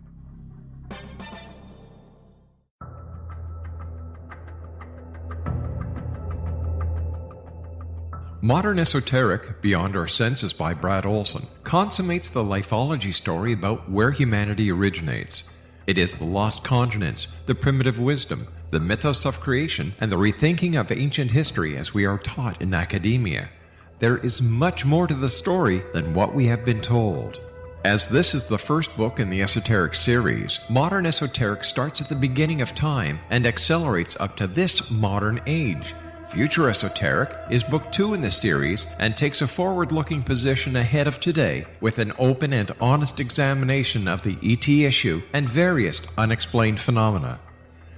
Modern Esoteric, Beyond Our Senses by Brad Olson, consummates the lifeology story about where humanity originates. It is the lost continents, the primitive wisdom, the mythos of creation, and the rethinking of ancient history as we are taught in academia. There is much more to the story than what we have been told. As this is the first book in the Esoteric series, Modern Esoteric starts at the beginning of time and accelerates up to this modern age. Future Esoteric is book 2 in the series and takes a forward-looking position ahead of today with an open and honest examination of the ET issue and various unexplained phenomena.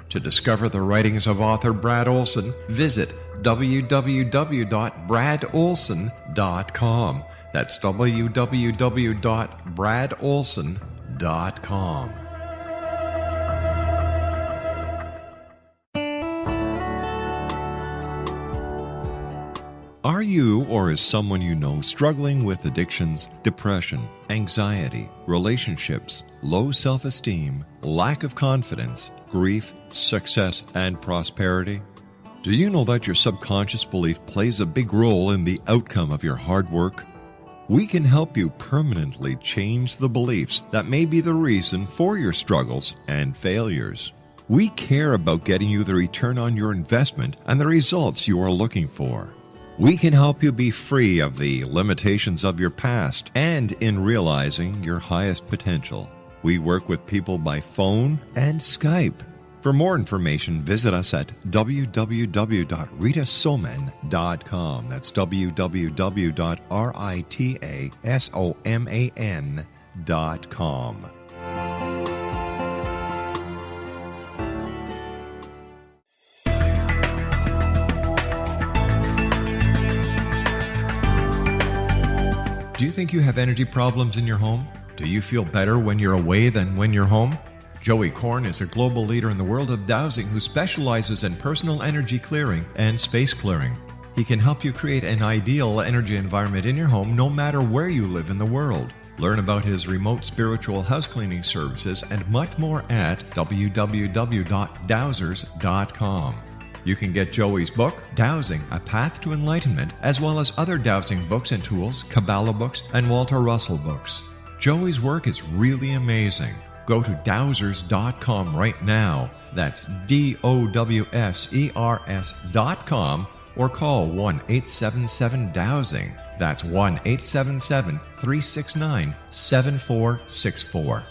To discover the writings of author Brad Olson, visit www.bradolson.com. That's www.bradolson.com. Are you or is someone you know struggling with addictions, depression, anxiety, relationships, low self-esteem, lack of confidence, grief, success, and prosperity? Do you know that your subconscious belief plays a big role in the outcome of your hard work? We can help you permanently change the beliefs that may be the reason for your struggles and failures. We care about getting you the return on your investment and the results you are looking for. We can help you be free of the limitations of your past and in realizing your highest potential. We work with people by phone and Skype. For more information, visit us at www.ritasoman.com. That's www.ritasoman.com. Do you think you have energy problems in your home? Do you feel better when you're away than when you're home? Joey Korn is a global leader in the world of dowsing who specializes in personal energy clearing and space clearing. He can help you create an ideal energy environment in your home no matter where you live in the world. Learn about his remote spiritual house cleaning services and much more at www.dowsers.com. You can get Joey's book, Dowsing, A Path to Enlightenment, as well as other dowsing books and tools, Kabbalah books, and Walter Russell books. Joey's work is really amazing. Go to dowsers.com right now. That's DOWSERS.com or call 1-877-DOWSING. That's 1-877-369-7464.